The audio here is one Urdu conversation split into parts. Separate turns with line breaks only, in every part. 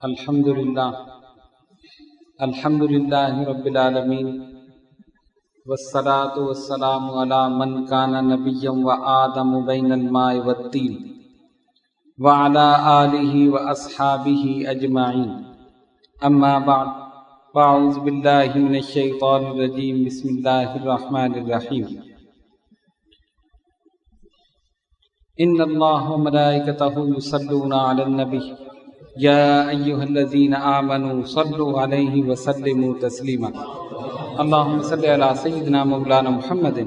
الحمدللہ رب العالمین والصلاة والسلام علی من کان نبیا وآدم بین الماء والطین وعلی آلہ واصحابہ اجمعین اما بعد فاعوذ باللہ من الشیطان الرجیم بسم اللہ الرحمن الرحیم ان اللہ وملائکتہ یصلون علی النبی یا ایہا الذین آمنوا صلوا علیہ وسلموا تسلیما اللہم صلی علی سیدنا مولانا محمد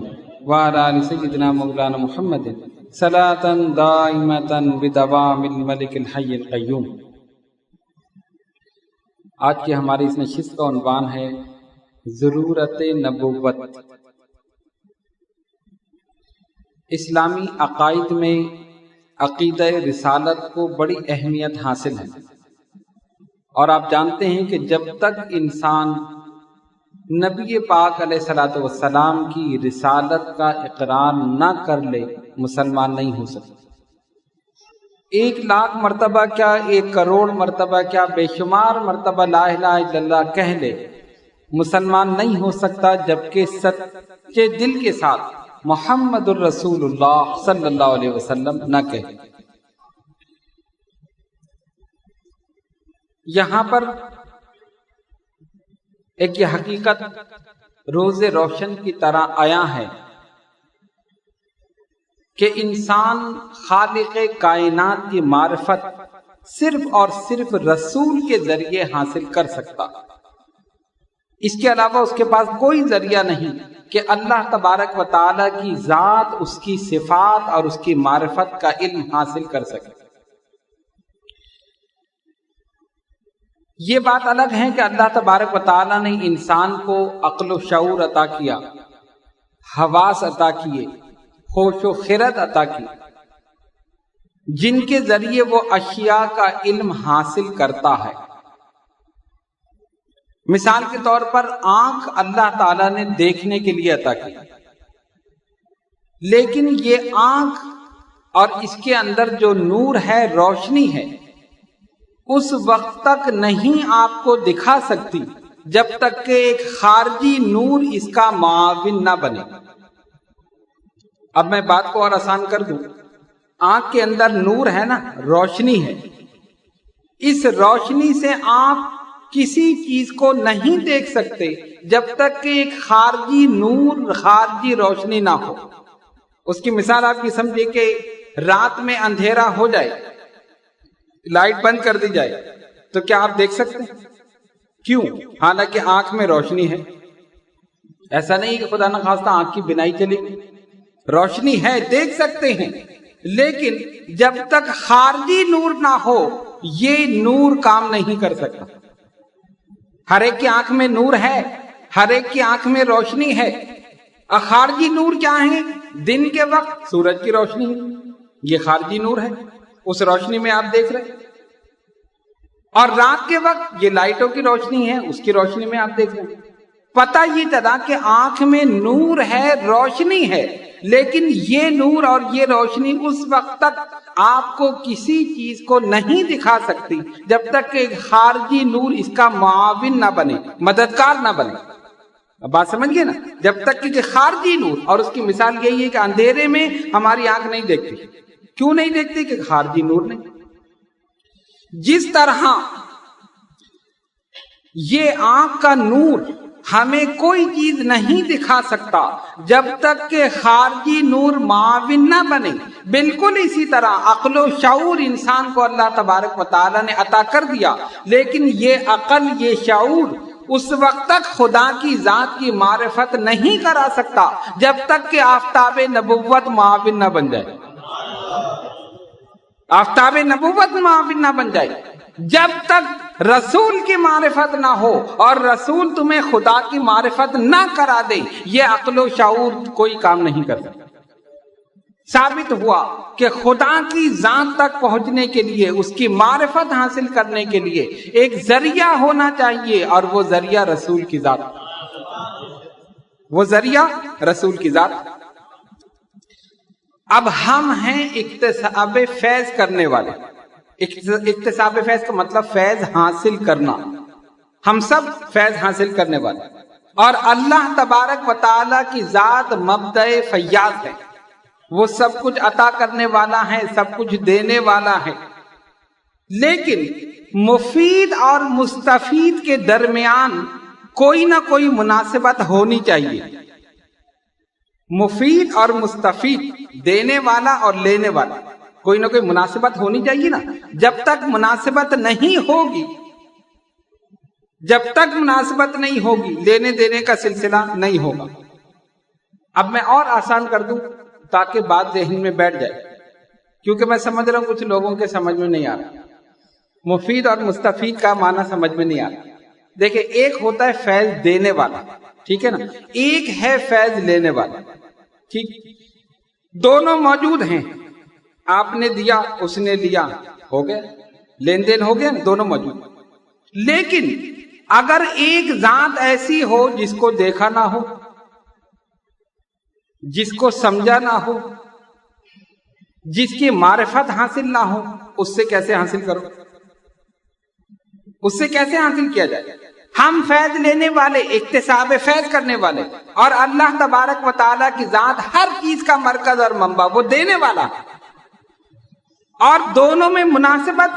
وعلی آل سیدنا مولانا محمد صلاة دائمة بدوام الملک الحی القیوم۔ آج کی ہماری اس نشست کا عنوان ہے ضرورت نبوت۔ اسلامی عقائد میں عقیدہ رسالت کو بڑی اہمیت حاصل ہے، اور آپ جانتے ہیں کہ جب تک انسان نبی پاک علیہ الصلوۃ والسلام کی رسالت کا اقرار نہ کر لے مسلمان نہیں ہو سکتا۔ 1,00,000 مرتبہ کیا 1 کروڑ مرتبہ کیا بے شمار مرتبہ لا الہ الا اللہ کہہ لے، مسلمان نہیں ہو سکتا جبکہ سچے دل کے ساتھ محمد الرسول اللہ صلی اللہ علیہ وسلم نہ کہے۔ یہاں پر ایک یہ حقیقت روز روشن کی طرح آیا ہے کہ انسان خالق کائنات کی معرفت صرف اور صرف رسول کے ذریعے حاصل کر سکتا، اس کے علاوہ اس کے پاس کوئی ذریعہ نہیں کہ اللہ تبارک و تعالیٰ کی ذات، اس کی صفات اور اس کی معرفت کا علم حاصل کر سکے۔ یہ بات الگ ہے کہ اللہ تبارک و تعالیٰ نے انسان کو عقل و شعور عطا کیا، حواس عطا کیے، ہوش و خرد عطا کی، جن کے ذریعے وہ اشیاء کا علم حاصل کرتا ہے۔ مثال کے طور پر آنکھ اللہ تعالیٰ نے دیکھنے کے لیے عطا کی، لیکن یہ آنکھ اور اس کے اندر جو نور ہے، روشنی ہے، اس وقت تک نہیں آپ کو دکھا سکتی جب تک کہ ایک خارجی نور اس کا معاون نہ بنے۔ اب میں بات کو اور آسان کر دوں، آنکھ کے اندر نور ہے نا، روشنی ہے، اس روشنی سے آپ کسی چیز کو نہیں دیکھ سکتے جب تک کہ ایک خارجی نور، خارجی روشنی نہ ہو۔ اس کی مثال آپ کی سمجھے کہ رات میں اندھیرا ہو جائے، لائٹ بند کر دی جائے تو کیا آپ دیکھ سکتے ہیں؟ کیوں؟ حالانکہ آنکھ میں روشنی ہے۔ ایسا نہیں کہ خدا نخواستہ آنکھ کی بینائی چلی گئی، روشنی ہے، دیکھ سکتے ہیں، لیکن جب تک خارجی نور نہ ہو یہ نور کام نہیں کر سکتا۔ ہر ایک کی آنکھ میں نور ہے، ہر ایک کی آنکھ میں روشنی ہے۔ خارجی نور کیا ہے؟ دن کے وقت سورج کی روشنی ہے، یہ خارجی نور ہے، اس روشنی میں آپ دیکھ رہے، اور رات کے وقت یہ لائٹوں کی روشنی ہے، اس کی روشنی میں آپ دیکھ رہے۔ پتہ یہ چلا کہ آنکھ میں نور ہے، روشنی ہے، لیکن یہ نور اور یہ روشنی اس وقت تک آپ کو کسی چیز کو نہیں دکھا سکتی جب تک کہ خارجی نور اس کا معاون نہ بنے، مددگار نہ بنے۔ اب بات سمجھ گئے نا؟ جب تک کہ خارجی نور، اور اس کی مثال یہی ہے کہ اندھیرے میں ہماری آنکھ نہیں دیکھتی۔ کیوں نہیں دیکھتی؟ کہ خارجی نور نہیں۔ جس طرح یہ آنکھ کا نور ہمیں کوئی چیز نہیں دکھا سکتا جب تک کہ خارجی نور معاون نہ بنے، بالکل اسی طرح عقل و شعور انسان کو اللہ تبارک و تعالیٰ نے عطا کر دیا، لیکن یہ عقل، یہ شعور اس وقت تک خدا کی ذات کی معرفت نہیں کرا سکتا جب تک کہ آفتاب نبوت معاون نہ بن جائے۔ آفتاب نبوت معاون نہ بن جائے، جب تک رسول کی معرفت نہ ہو اور رسول تمہیں خدا کی معرفت نہ کرا دے، یہ عقل و شعور کوئی کام نہیں کر سکتا۔ ثابت ہوا کہ خدا کی ذات تک پہنچنے کے لیے، اس کی معرفت حاصل کرنے کے لیے ایک ذریعہ ہونا چاہیے، اور وہ ذریعہ رسول کی ذات، وہ ذریعہ رسول کی ذات۔ اب ہم ہیں اکتساب فیض کرنے والے، اکتساب فیض کا مطلب فیض حاصل کرنا، ہم سب فیض حاصل کرنے والے، اور اللہ تبارک و تعالی کی ذات مبدأ فیاض ہے، وہ سب کچھ عطا کرنے والا ہے، سب کچھ دینے والا ہے۔ لیکن مفید اور مستفید کے درمیان کوئی نہ کوئی مناسبت ہونی چاہیے، مفید اور مستفید، دینے والا اور لینے والا، کوئی نہ کوئی مناسبت ہونی چاہیے نا۔ جب تک مناسبت نہیں ہوگی، جب تک مناسبت نہیں ہوگی، لینے دینے کا سلسلہ نہیں ہوگا۔ اب میں اور آسان کر دوں تاکہ بات ذہن میں بیٹھ جائے، کیونکہ میں سمجھ رہا ہوں کچھ لوگوں کے سمجھ میں نہیں آ رہا، مفید اور مستفید کا معنی سمجھ میں نہیں آ رہا۔ دیکھیں، ایک ہوتا ہے فیض دینے والا، ٹھیک ہے نا، ایک ہے فیض لینے والا، ٹھیک، دونوں موجود ہیں، آپ نے دیا، اس نے لیا، ہو گیا، لین دین ہو گیا، دونوں موجود۔ لیکن اگر ایک ذات ایسی ہو جس کو دیکھا نہ ہو، جس کو سمجھا نہ ہو، جس کی معرفت حاصل نہ ہو، اس سے کیسے حاصل کرو؟ اس سے کیسے حاصل کیا جائے؟ ہم فیض لینے والے، اکتساب فیض کرنے والے، اور اللہ تبارک و تعالیٰ کی ذات ہر چیز کا مرکز اور منبع، وہ دینے والا، اور دونوں میں مناسبت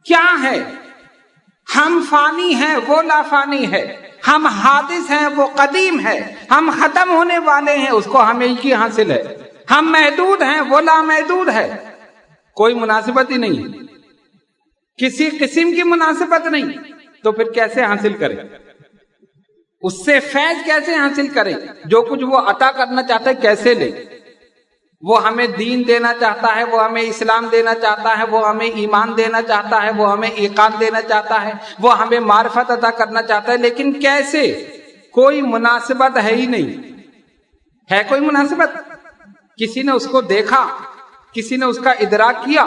کیا ہے؟ ہم فانی ہیں، وہ لا فانی ہے، ہم حادث ہیں، وہ قدیم ہے، ہم ختم ہونے والے ہیں، اس کو ہمیشگی حاصل ہے، ہم محدود ہیں، وہ لا محدود ہے۔ کوئی مناسبت ہی نہیں، کسی قسم کی مناسبت نہیں، تو پھر کیسے حاصل کریں؟ اس سے فیض کیسے حاصل کریں؟ جو کچھ وہ عطا کرنا چاہتا ہے کیسے لیں؟ وہ ہمیں دین دینا چاہتا ہے، وہ ہمیں اسلام دینا چاہتا ہے، وہ ہمیں ایمان دینا چاہتا ہے، وہ ہمیں ایقان دینا چاہتا ہے، وہ ہمیں معرفت عطا کرنا چاہتا ہے، لیکن کیسے؟ کوئی مناسبت ہے ہی نہیں۔ ہے کوئی مناسبت؟ کسی نے اس کو دیکھا، کسی نے اس کا ادراک کیا؟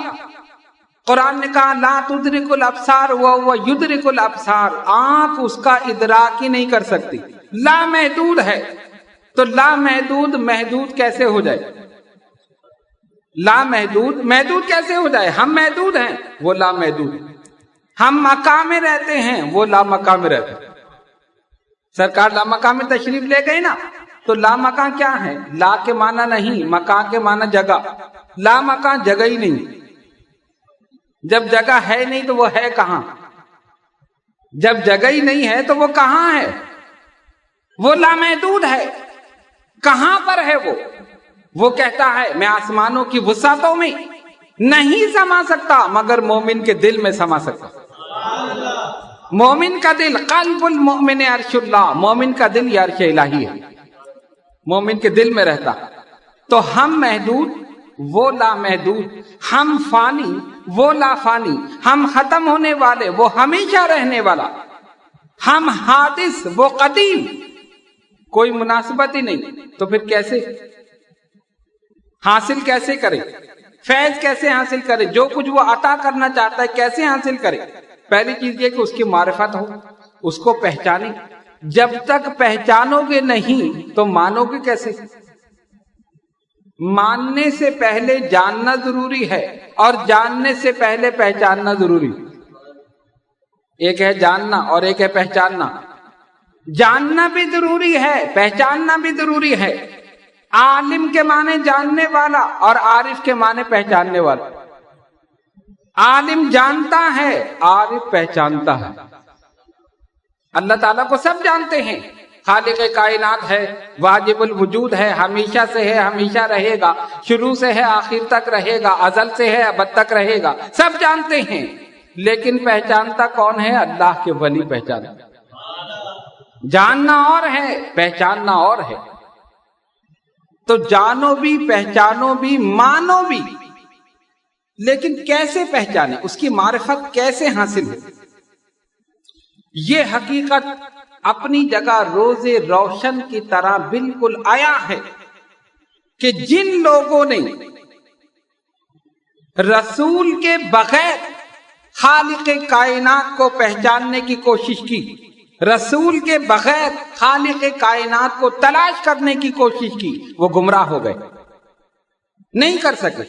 قرآن نے کہا لا تدرک الابصار وہو یدرک الابصار، آنکھ اس کا ادراک ہی نہیں کر سکتی، لا محدود ہے۔ تو لا محدود محدود کیسے ہو جائے؟ لا محدود محدود کیسے ہو جائے؟ ہم محدود ہیں، وہ لا محدود، ہم مقام میں رہتے ہیں، وہ لا مقام میں رہتے ہیں۔ سرکار لا مقام میں تشریف لے گئے نا، تو لا مکان کیا ہے؟ لا کے معنی نہیں، مکان کے معنی جگہ، لا مکان جگہ ہی نہیں۔ جب جگہ ہے نہیں تو وہ ہے کہاں؟ جب جگہ ہی نہیں ہے تو وہ کہاں ہے؟ وہ لامحدود ہے، کہاں پر ہے وہ کہتا ہے میں آسمانوں کی وسعتوں میں نہیں سما سکتا، مگر مومن کے دل میں سما سکتا۔ مومن کا دل، قلب المؤمن عرش اللہ، مومن کا دل یہ عرش الہی ہے، مومن کے دل میں رہتا۔ تو ہم محدود، وہ لا محدود، ہم فانی، وہ لا فانی، ہم ختم ہونے والے، وہ ہمیشہ رہنے والا، ہم حادث، وہ قدیم، کوئی مناسبت ہی نہیں۔ تو پھر کیسے حاصل کیسے کرے؟ فیض کیسے حاصل کرے؟ جو کچھ وہ عطا کرنا چاہتا ہے کیسے حاصل کرے؟ پہلی چیز یہ کہ اس کی معرفت ہو، اس کو پہچانے۔ جب تک پہچانو گے نہیں تو مانو گے کیسے؟ ماننے سے پہلے جاننا ضروری ہے، اور جاننے سے پہلے پہچاننا ضروری۔ ایک ہے جاننا اور ایک ہے پہچاننا۔ جاننا بھی ضروری ہے، پہچاننا بھی ضروری ہے۔ عالم کے معنی جاننے والا اور عارف کے معنی پہچاننے والا۔ عالم جانتا ہے، عارف پہچانتا ہے۔ اللہ تعالیٰ کو سب جانتے ہیں، خالق کائنات ہے، واجب الوجود ہے، ہمیشہ سے ہے، ہمیشہ رہے گا، شروع سے ہے آخر تک رہے گا، ازل سے ہے ابد تک رہے گا، سب جانتے ہیں۔ لیکن پہچانتا کون ہے؟ اللہ کے ولی پہچانتا۔ جاننا اور ہے، پہچاننا اور ہے۔ تو جانو بھی، پہچانو بھی، مانو بھی، لیکن کیسے پہچانے؟ اس کی معرفت کیسے حاصل ہو؟ یہ حقیقت اپنی جگہ روز روشن کی طرح بالکل آیا ہے کہ جن لوگوں نے رسول کے بغیر خالق کائنات کو پہچاننے کی کوشش کی، رسول کے بغیر خالق کائنات کو تلاش کرنے کی کوشش کی، وہ گمراہ ہو گئے، نہیں کر سکے۔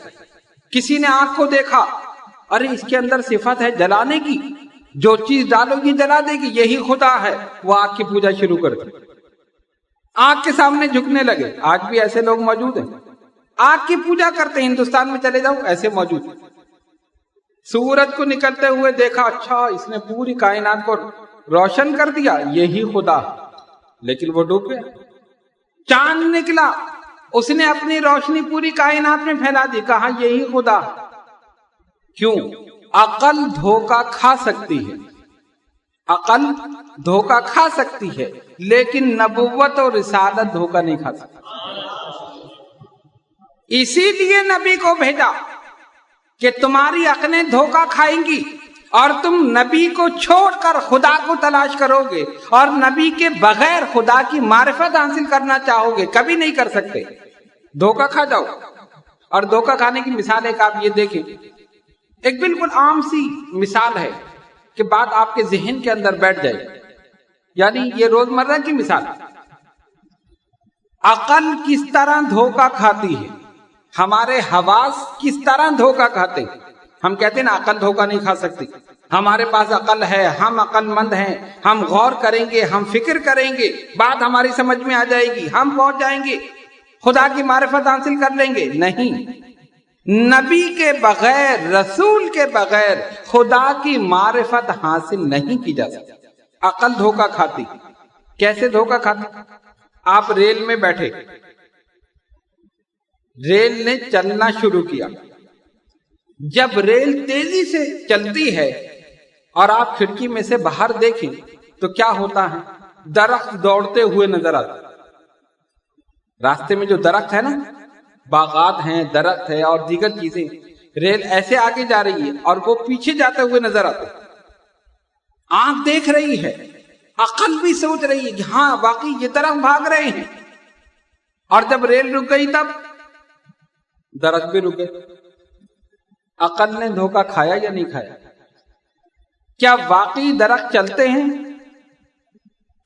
کسی نے آنکھ کو دیکھا، ارے اس کے اندر صفت ہے جلانے کی، جو چیز ڈالو گی جلا دے گی، یہی خدا ہے، وہ آگ کی پوجا شروع کر دی، آگ کے سامنے جھکنے لگے۔ آج بھی ایسے لوگ موجود ہیں، آگ کی پوجا کرتے ہیں، ہندوستان میں چلے جاؤ ایسے موجود ہیں۔ سورج کو نکلتے ہوئے دیکھا، اچھا اس نے پوری کائنات کو روشن کر دیا، یہی خدا، لیکن وہ ڈوب گیا۔ چاند نکلا، اس نے اپنی روشنی پوری کائنات میں پھیلا دی، کہا یہی خدا۔ کیوں؟ عقل دھوکہ کھا سکتی ہے، عقل دھوکہ کھا سکتی ہے، لیکن نبوت اور رسالت دھوکہ نہیں کھا سکتی۔ اسی لیے نبی کو بھیجا کہ تمہاری عقلیں دھوکہ کھائیں گی اور تم نبی کو چھوڑ کر خدا کو تلاش کرو گے، اور نبی کے بغیر خدا کی معرفت حاصل کرنا چاہو گے، کبھی نہیں کر سکتے، دھوکہ کھا جاؤ۔ اور دھوکہ کھانے کی مثال ایک آپ یہ دیکھیں، ایک بالکل عام سی مثال ہے کہ بات آپ کے ذہن کے اندر بیٹھ جائے، یعنی یہ روزمرہ کی مثال۔ عقل کس طرح دھوکہ کھاتی ہے، ہمارے حواس کس طرح دھوکہ کھاتے ہیں۔ ہم کہتے ہیں نا عقل دھوکہ نہیں کھا سکتی، ہمارے پاس عقل ہے، ہم عقل مند ہیں، ہم غور کریں گے، ہم فکر کریں گے، بات ہماری سمجھ میں آ جائے گی، ہم پہنچ جائیں گے، خدا کی معرفت حاصل کر لیں گے۔ نہیں، نبی کے بغیر، رسول کے بغیر خدا کی معرفت حاصل نہیں کی جا سکتی۔ عقل دھوکہ کھاتی۔ کیسے دھوکہ کھاتی؟ آپ ریل میں بیٹھے، ریل نے چلنا شروع کیا، جب ریل تیزی سے چلتی ہے اور آپ کھڑکی میں سے باہر دیکھیں تو کیا ہوتا ہے؟ درخت دوڑتے ہوئے نظر آتے۔ راستے میں جو درخت ہے نا، باغات ہیں، درخت ہے اور دیگر چیزیں، ریل ایسے آگے جا رہی ہے اور وہ پیچھے جاتے ہوئے نظر آتے۔ آنکھ دیکھ رہی ہے، عقل بھی سوچ رہی ہے کہ ہاں واقعی یہ درخت بھاگ رہے ہیں، اور جب ریل رک گئی تب درخت بھی رک گئے۔ عقل نے دھوکہ کھایا یا نہیں کھایا؟ کیا واقعی درخت چلتے ہیں؟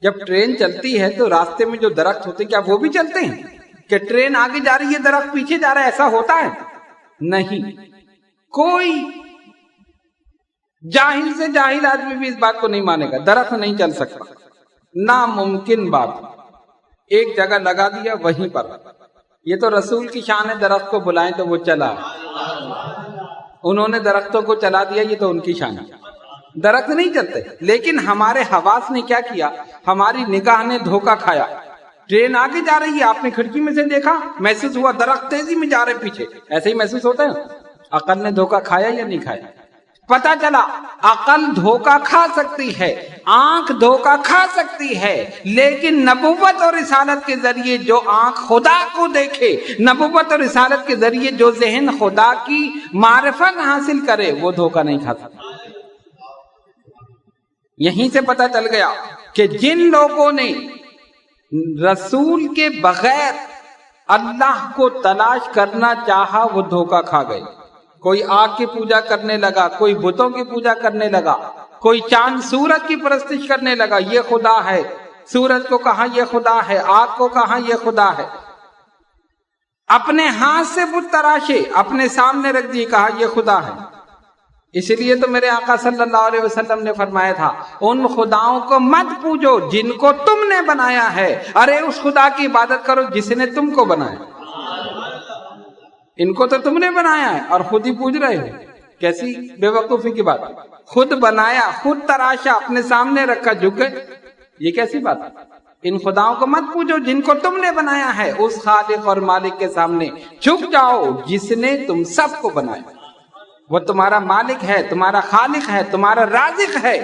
جب ٹرین چلتی ہے تو راستے میں جو درخت ہوتے ہیں کیا وہ بھی چلتے ہیں؟ کہ ٹرین آگے جا رہی ہے درخت پیچھے جا رہا ہے، ایسا ہوتا ہے؟ نہیں۔ کوئی جاہل سے جاہل آدمی بھی اس بات کو نہیں مانے گا، درخت نہیں چل سکتا، ناممکن بات۔ ایک جگہ لگا دیا وہیں پر۔ یہ تو رسول کی شان ہے، درخت کو بلائیں تو وہ چلا، انہوں نے درختوں کو چلا دیا، یہ تو ان کی شان ہے۔ درخت نہیں چلتے، لیکن ہمارے حواس نے کیا کیا؟ ہماری نگاہ نے دھوکہ کھایا۔ ٹرین آگے جا رہی ہے، آپ نے کھڑکی میں سے دیکھا، محسوس ہوا درخت تیزی میں جا رہے پیچھے، ایسے ہی محسوس ہوتا ہے۔ عقل نے دھوکہ کھایا یا نہیں کھایا؟ پتا چلا عقل دھوکہ کھا سکتی ہے، آنکھ دھوکہ کھا سکتی ہے، لیکن نبوت اور رسالت کے ذریعے جو آنکھ خدا کو دیکھے، نبوت اور رسالت کے ذریعے جو ذہن خدا کی معرفت حاصل کرے، وہ دھوکہ نہیں کھا سکتا۔ یہیں سے پتا چل گیا کہ جن لوگوں نے رسول کے بغیر اللہ کو تلاش کرنا چاہا وہ دھوکہ کھا گئے۔ کوئی آگ کی پوجا کرنے لگا، کوئی بتوں کی پوجا کرنے لگا، کوئی چاند سورج کی پرستش کرنے لگا، یہ خدا ہے، سورج کو کہا یہ خدا ہے، آگ کو کہا یہ خدا ہے، اپنے ہاتھ سے بت تراشے، اپنے سامنے رکھ دی، کہا یہ خدا ہے۔ اس لیے تو میرے آقا صلی اللہ علیہ وسلم نے فرمایا تھا، ان خداؤں کو مت پوجو جن کو تم نے بنایا ہے، ارے اس خدا کی عبادت کرو جس نے تم کو بنایا۔ ان کو تو تم نے بنایا ہے اور خود ہی پوج رہے ہو، کیسی بے وقوفی کی بات۔ خود بنایا، خود تراشا، اپنے سامنے رکھا، جھک گئے، یہ کیسی بات ہے؟ ان خداؤں کو مت پوجو جن کو تم نے بنایا ہے، اس خالق اور مالک کے سامنے جھک جاؤ جس نے تم سب کو بنایا۔ وہ تمہارا مالک ہے، تمہارا خالق ہے، تمہارا رازق ہے،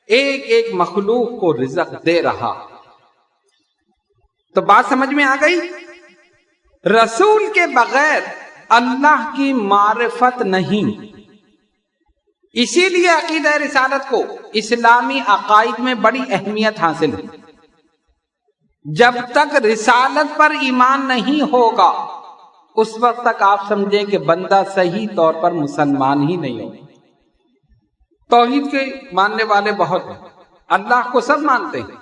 ایک ایک مخلوق کو رزق دے رہا۔ تو بات سمجھ میں آ گئی؟ رسول کے بغیر اللہ کی معرفت نہیں۔ اسی لیے عقیدہ رسالت کو اسلامی عقائد میں بڑی اہمیت حاصل ہے۔ جب تک رسالت پر ایمان نہیں ہوگا اس وقت تک آپ سمجھیں کہ بندہ صحیح طور پر مسلمان ہی نہیں ہوگا۔ توحید کے ماننے والے بہت ہیں، اللہ کو سب مانتے ہیں،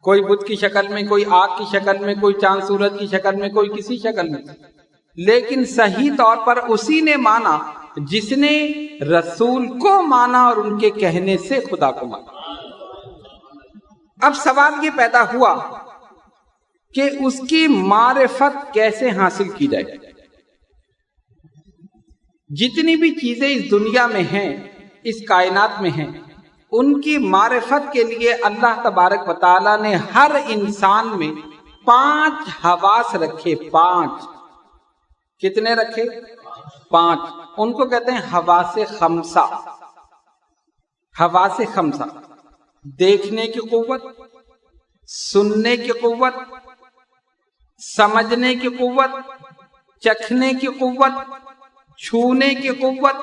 کوئی بت کی شکل میں، کوئی آگ کی شکل میں، کوئی چاند سورج کی شکل میں، کوئی کسی شکل میں، لیکن صحیح طور پر اسی نے مانا جس نے رسول کو مانا اور ان کے کہنے سے خدا کو مانا۔ اب سوال یہ پیدا ہوا کہ اس کی معرفت کیسے حاصل کی جائے؟ جتنی بھی چیزیں اس دنیا میں ہیں، اس کائنات میں ہیں، ان کی معرفت کے لیے اللہ تبارک و تعالیٰ نے ہر انسان میں 5 حواس رکھے۔ 5 کتنے رکھے؟ 5۔ ان کو کہتے ہیں حواس خمسہ۔ حواس خمسہ: دیکھنے کی قوت، سننے کی قوت، سمجھنے کی قوت، چکھنے کی قوت، چھونے کی قوت،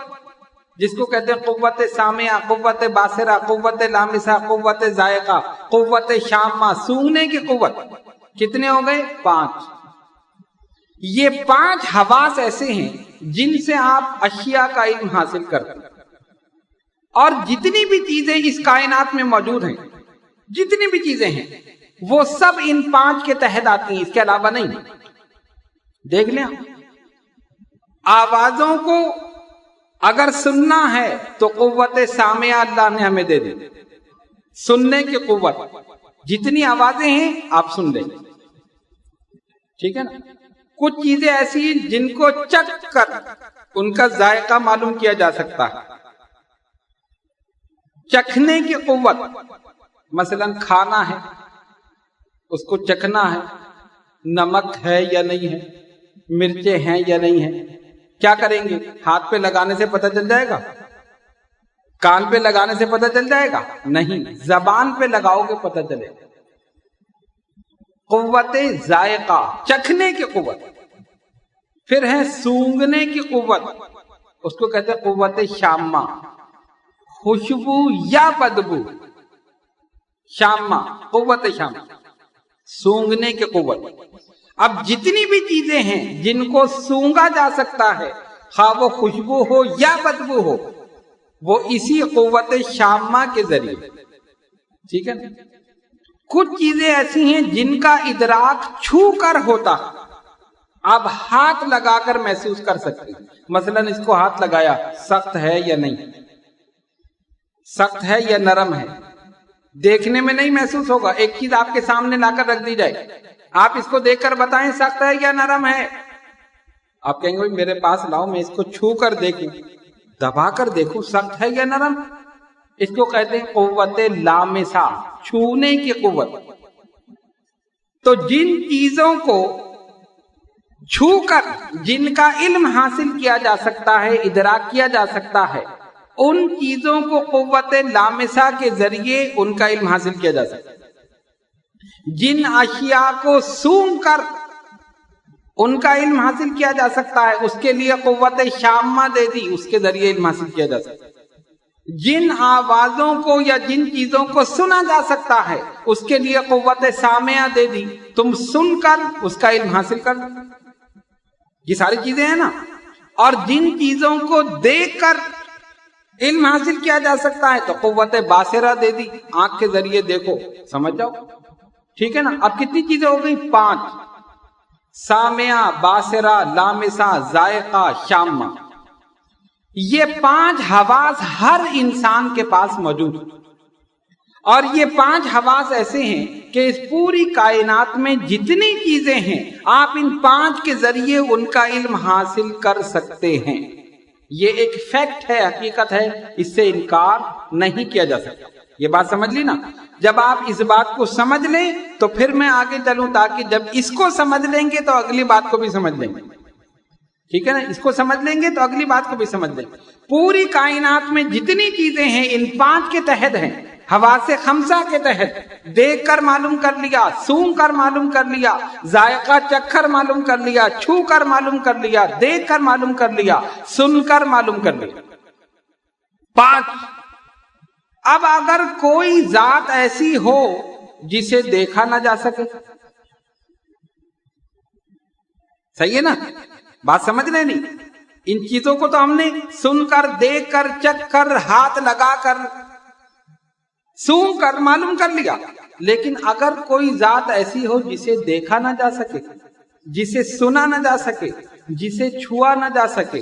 جس کو کہتے ہیں قوت سامعہ، قوت باصرہ، قوت لامسہ، قوت ذائقہ، قوت شامہ، سونگنے کی قوت۔ کتنے ہو گئے؟ 5۔ یہ 5 حواس ایسے ہیں جن سے آپ اشیاء کا علم حاصل کرتے ہیں، اور جتنی بھی چیزیں اس کائنات میں موجود ہیں، جتنی بھی چیزیں ہیں، وہ سب ان 5 کے تحت آتی ہیں، اس کے علاوہ نہیں۔ دیکھ لیں، آوازوں کو اگر سننا ہے تو قوت سامعہ اللہ نے ہمیں دے دی، سننے کی قوت۔ جتنی آوازیں ہیں آپ سن لیں، ٹھیک ہے نا؟ کچھ چیزیں ایسی ہیں جن کو چکھ کر ان کا ذائقہ معلوم کیا جا سکتا ہے۔ چکھنے کی قوت، مثلا کھانا ہے، اس کو چکھنا ہے، نمک ہے یا نہیں ہے، مرچیں ہیں یا نہیں ہیں۔ کیا کریں گے؟ ہاتھ پہ لگانے سے پتہ چل جائے گا؟ کان پہ لگانے سے پتہ چل جائے گا؟ نہیں، زبان پہ لگاؤ گے پتہ چلے گا۔ قوت ذائقہ، چکھنے کی قوت۔ پھر ہے سونگنے کی قوت، اس کو کہتے ہیں قوت شامہ، خوشبو یا بدبو۔ شامہ، قوت شامہ، سونگنے کی قوت۔ اب جتنی بھی چیزیں ہیں جن کو سونگا جا سکتا ہے، خواہ وہ خوشبو ہو یا بدبو ہو، وہ اسی قوت شامہ کے ذریعے، ٹھیک ہے نا؟ کچھ چیزیں ایسی ہیں جن کا ادراک چھو کر ہوتا، آپ ہاتھ لگا کر محسوس کر سکتے ہیں۔ مثلا اس کو ہاتھ لگایا، سخت ہے یا نہیں، سخت ہے یا نرم ہے، دیکھنے میں نہیں محسوس ہوگا۔ ایک چیز آپ کے سامنے لا کر رکھ دی جائے، آپ اس کو دیکھ کر بتائیں سخت ہے یا نرم ہے، آپ کہیں گے میرے پاس لاؤ، میں اس کو چھو کر دیکھوں، دبا کر دیکھوں سخت ہے یا نرم۔ اس کو کہتے ہیں قوت لامسہ، چھونے کی قوت۔ تو جن چیزوں کو چھو کر جن کا علم حاصل کیا جا سکتا ہے، ادراک کیا جا سکتا ہے، ان چیزوں کو قوت لامسہ کے ذریعے ان کا علم حاصل کیا جا سکتا ہے۔ جن اشیاء کو سونگ کر ان کا علم حاصل کیا جا سکتا ہے، اس کے لیے قوت شامہ دے دی، اس کے ذریعے علم حاصل کیا جا سکتا ہے۔ جن آوازوں کو یا جن چیزوں کو سنا جا سکتا ہے، اس کے لیے قوت سامعہ دے دی، تم سن کر اس کا علم حاصل کر دو۔ یہ ساری چیزیں ہیں نا۔ اور جن چیزوں کو دیکھ کر علم حاصل کیا جا سکتا ہے تو قوت باصرہ دے دی، آنکھ کے ذریعے دیکھو، سمجھ جاؤ، ٹھیک ہے نا؟ اب کتنی چیزیں ہو گئی؟ 5۔ سامعہ، باصرہ، لامسہ، ذائقہ، شامہ۔ یہ 5 حواس ہر انسان کے پاس موجود ہیں، اور یہ 5 حواس ایسے ہیں کہ اس پوری کائنات میں جتنی چیزیں ہیں، آپ ان 5 کے ذریعے ان کا علم حاصل کر سکتے ہیں۔ یہ ایک فیکٹ ہے، حقیقت ہے، اس سے انکار نہیں کیا جا سکتا۔ یہ بات سمجھ لی نا؟ جب آپ اس بات کو سمجھ لیں تو پھر میں آگے چلوں، تاکہ جب اس کو سمجھ لیں گے تو اگلی بات کو بھی سمجھ لیں گے، ٹھیک ہے نا؟ اس کو سمجھ لیں گے تو اگلی بات کو بھی سمجھ لیں گے۔ پوری کائنات میں جتنی چیزیں ہیں ان 5 کے تحت ہیں، حواس خمسہ کے تحت۔ دیکھ کر معلوم کر لیا، سونگ کر معلوم کر لیا، ذائقہ چکھ کر معلوم کر لیا، چھو کر معلوم کر لیا، دیکھ کر معلوم کر لیا، سن کر معلوم کر لیا۔ 5۔ اب اگر کوئی ذات ایسی ہو جسے دیکھا نہ جا سکے، صحیح ہے نا؟ بات سمجھ رہے نہیں؟ ان چیزوں کو تو ہم نے سن کر، دیکھ کر، چکھ کر، ہاتھ لگا کر، سونگ کر معلوم کر لیا۔ لیکن اگر کوئی ذات ایسی ہو جسے دیکھا نہ جا سکے، جسے سنا نہ جا سکے، جسے چھوا نہ جا سکے،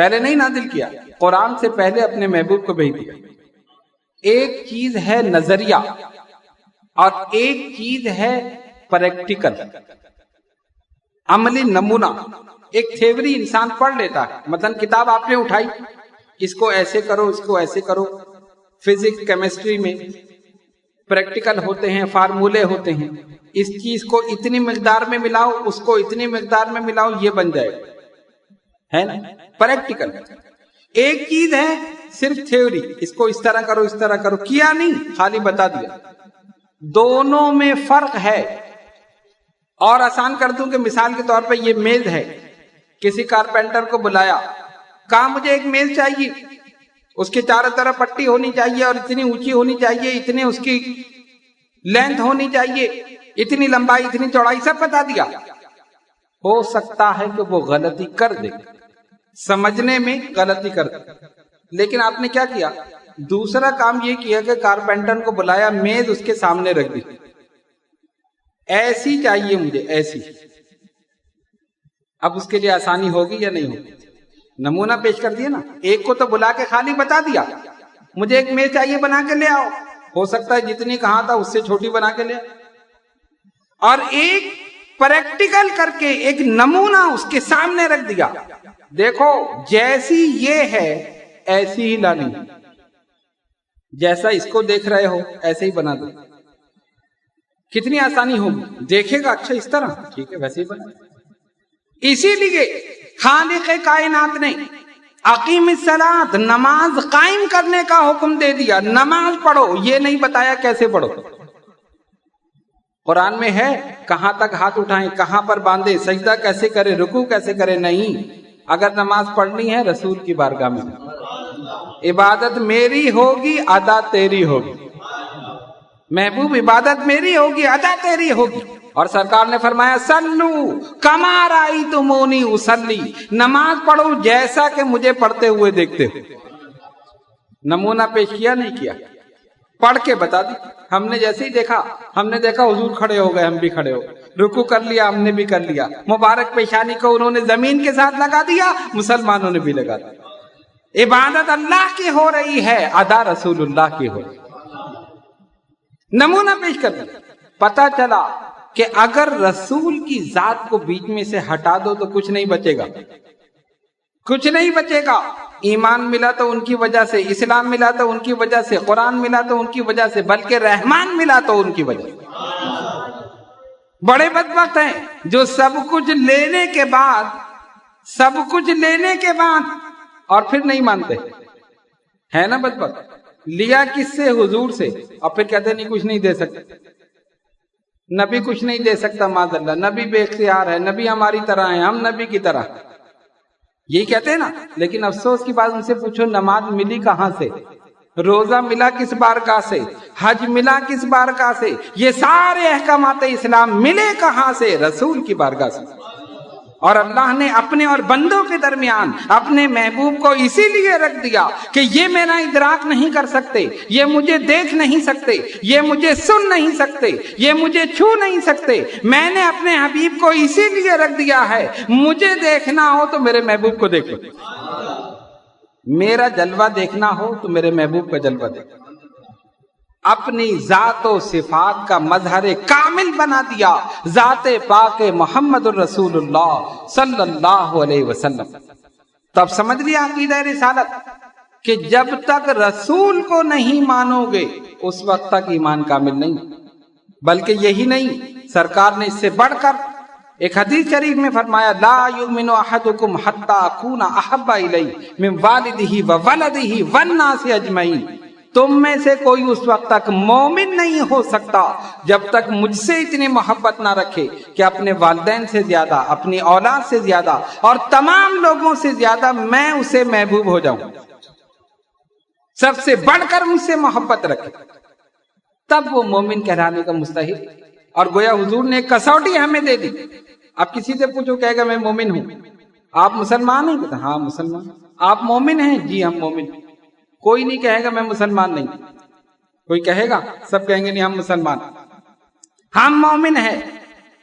پہلے نہیں نازل کیا، قرآن سے پہلے اپنے محبوب کو بھیج دیا۔ ایک چیز ہے نظریہ اور ایک چیز ہے پریکٹیکل، عملی نمونہ۔ ایک تھیوری انسان پڑھ لیتا ہے، مثلا کتاب آپ نے اٹھائی، اس کو ایسے کرو، اس کو ایسے کرو۔ فزکس کیمسٹری میں پریکٹیکل ہوتے ہیں، فارمولے ہوتے ہیں، اس چیز کو اتنی مقدار میں ملاؤ، اس کو اتنی مقدار میں ملاؤ، یہ بن جائے گا، ہے نا، پریکٹیکل۔ ایک چیز ہے صرف تھیوری، اس کو اس طرح کرو، اس طرح کرو، کیا نہیں، خالی بتا دیا۔ دونوں میں فرق ہے۔ اور آسان کر دوں کہ مثال کے طور پہ یہ میز ہے، کسی کارپینٹر کو بلایا، کہا مجھے ایک میز چاہیے، اس کے چاروں طرف پٹی ہونی چاہیے اور اتنی اونچی ہونی چاہیے، اتنی اس کی لینتھ ہونی چاہیے، اتنی لمبائی، اتنی چوڑائی، سب بتا دیا۔ ہو سکتا ہے کہ وہ غلطی کر دے، سمجھنے میں غلطی کر دے، لیکن آپ نے کیا کیا؟ دوسرا کام یہ کیا کہ کارپینٹر کو بلایا، میز اس کے سامنے رکھ دی، ایسی چاہیے مجھے، ایسی۔ اب اس کے لیے آسانی ہوگی یا نہیں ہوگی؟ نمونہ پیش کر دیا نا۔ ایک کو تو بلا کے خالی بتا دیا مجھے ایک میز چاہیے، بنا کے لے آؤ، ہو سکتا ہے جتنی کہا تھا اس سے چھوٹی بنا کے لے آؤ۔ اور ایک پریکٹیکل کر کے ایک نمونہ اس کے سامنے رکھ دیا، دیکھو جیسی یہ ہے ایسی ہی لانی، جیسا اس کو دیکھ رہے ہو ایسے ہی بنا دو۔ کتنی آسانی ہوگی، دیکھے گا اچھا اس طرح، ٹھیک ہے ویسے ہی بنا۔ اسی لیے خالق کائنات نے اقیم الصلاۃ، نماز قائم کرنے کا حکم دے دیا۔ نماز پڑھو، یہ نہیں بتایا کیسے پڑھو۔ قرآن میں ہے کہاں تک ہاتھ اٹھائیں، کہاں پر باندھے، سجدہ کیسے کرے، رکوع کیسے کرے، نہیں۔ اگر نماز پڑھنی ہے رسول کی بارگاہ میں، عبادت میری ہوگی، ادا تیری ہوگی۔ محبوب عبادت میری ہوگی، ادا تیری ہوگی۔ اور سرکار نے فرمایا سلو کما رأیتمونی اصلی، نماز پڑھو جیسا کہ مجھے پڑھتے ہوئے دیکھتے ہو۔ نمونہ پیش کیا نہیں کیا، پڑھ کے بتا دی۔ ہم نے جیسے ہی دیکھا، ہم نے دیکھا حضور کھڑے ہو گئے، ہم بھی کھڑے ہو گئے، رکوع کر لیا، ہم نے بھی کر لیا، مبارک پیشانی کو انہوں نے زمین کے ساتھ لگا دیا، مسلمانوں نے بھی لگا دیا۔ عبادت اللہ کی ہو رہی ہے، ادا رسول اللہ کی ہو رہی ہے۔ نمونہ پیش کر دیا۔ پتا چلا کہ اگر رسول کی ذات کو بیچ میں سے ہٹا دو تو کچھ نہیں بچے گا، کچھ نہیں بچے گا۔ ایمان ملا تو ان کی وجہ سے، اسلام ملا تو ان کی وجہ سے، قرآن ملا تو ان کی وجہ سے، بلکہ رحمان ملا تو ان کی وجہ سے۔ بڑے بدبخت ہیں جو سب کچھ لینے کے بعد، سب کچھ لینے کے بعد اور پھر نہیں مانتے، ہے نا بدبخت۔ لیا کس سے؟ حضور سے، اور پھر کہتے نہیں کچھ نہیں دے سکتے، نبی کچھ نہیں دے سکتا، معاذ اللہ، نبی بے اختیار ہے، نبی ہماری طرح ہے، ہم نبی کی طرح، یہی کہتے ہیں نا۔ لیکن افسوس کی بات، ان سے پوچھو نماز ملی کہاں سے، روزہ ملا کس بارگاہ سے، حج ملا کس بارگاہ سے، یہ سارے احکامات اسلام ملے کہاں سے؟ رسول کی بارگاہ سے۔ اور اللہ نے اپنے اور بندوں کے درمیان اپنے محبوب کو اسی لیے رکھ دیا کہ یہ میرا ادراک نہیں کر سکتے، یہ مجھے دیکھ نہیں سکتے، یہ مجھے سن نہیں سکتے، یہ مجھے چھو نہیں سکتے۔ میں نے اپنے حبیب کو اسی لیے رکھ دیا ہے، مجھے دیکھنا ہو تو میرے محبوب کو دیکھو، میرا جلوہ دیکھنا ہو تو میرے محبوب کا جلوہ دیکھو۔ اپنی ذات و صفات کا مظہر کامل بنا دیا ذات پاک محمد الرسول اللہ صلی اللہ علیہ وسلم۔ تب سمجھ لیا عقیدہ رسالت کہ جب تک رسول کو نہیں مانو گے اس وقت تک ایمان کامل نہیں۔ بلکہ یہی نہیں، سرکار نے اس سے بڑھ کر ایک حدیث شریف میں فرمایا لا یؤمن احدکم حتی اکون احب الیہ من والدہ وولدہ والناس اجمعین، تم میں سے کوئی اس وقت تک مومن نہیں ہو سکتا جب تک مجھ سے اتنی محبت نہ رکھے کہ اپنے والدین سے زیادہ، اپنی اولاد سے زیادہ اور تمام لوگوں سے زیادہ میں اسے محبوب ہو جاؤں، سب سے بڑھ کر مجھ سے محبت رکھے، تب وہ مومن کہلانے کا مستحق۔ اور گویا حضور نے کسوٹی ہمیں دے دی۔ اب کسی سے پوچھو کہے گا میں مومن ہوں، آپ مسلمان ہیں؟ کہتا ہاں مسلمان۔ آپ مومن ہیں؟ جی ہم مومن۔ کوئی نہیں کہے گا میں مسلمان نہیں، کوئی کہے گا؟ سب کہیں گے نہیں ہم مسلمان، ہم مومن ہیں۔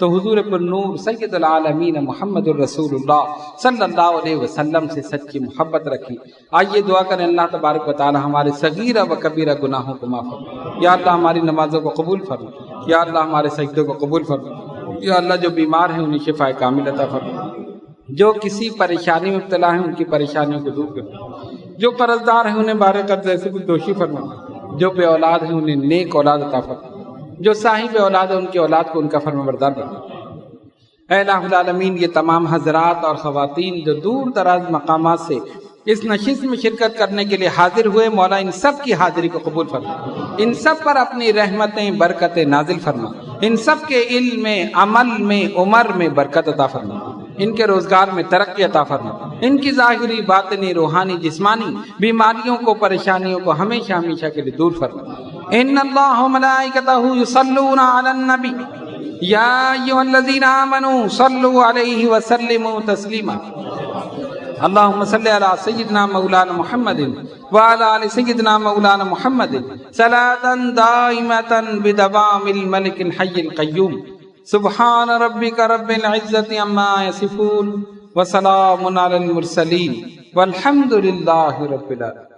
تو حضور پر نور سید العالمین محمد الرسول اللہ صلی اللہ علیہ وسلم سے سچی محبت رکھی۔ آئیے دعا کریں اللہ تبارک و تعالی ہمارے صغیرہ و کبیرہ گناہوں کو معاف فرمائے۔ یا اللہ ہماری نمازوں کو قبول فرما، یا اللہ ہمارے سجدوں کو قبول فرما، یا اللہ جو بیمار ہیں انہیں شفا کامل عطا فرما، جو کسی پریشانی میں مبتلا ہیں ان کی پریشانیوں کو دور کر، جو قرضدار ہیں انہیں بارے قرض سے کچھ دوشی فرما، جو بے اولاد ہیں انہیں نیک اولاد عطا فرما، جو صاحب اولاد ہیں ان کی اولاد کو ان کا فرما بردار بنا۔ اے الہ العالمین یہ تمام حضرات اور خواتین جو دور دراز مقامات سے اس نشست میں شرکت کرنے کے لیے حاضر ہوئے، مولا ان سب کی حاضری کو قبول فرما، ان سب پر اپنی رحمتیں برکتیں نازل فرما، ان سب کے علم میں، عمل میں، عمر میں برکت عطا فرما، ان کے روزگار میں ترقی عطا فرما، ان کی ظاہری باطنی روحانی جسمانی بیماریوں کو پریشانیوں کو ہمیشہ ہمیشہ کے لیے دور فرما۔ ان اللہ و ملائکتہ یصلون علی النبی یا ایھا الذین آمنوا صلوا علیہ وسلموا تسلیما۔ اللہم صلی علی سیدنا مولانا محمد وعلی آل سیدنا مولانا محمد صلاۃ دائمۃ بدوام الملک الحی القیوم۔ سبحان ربک رب العزۃ عما یصفون وسلام علی المرسلین والحمد للہ رب العالمین۔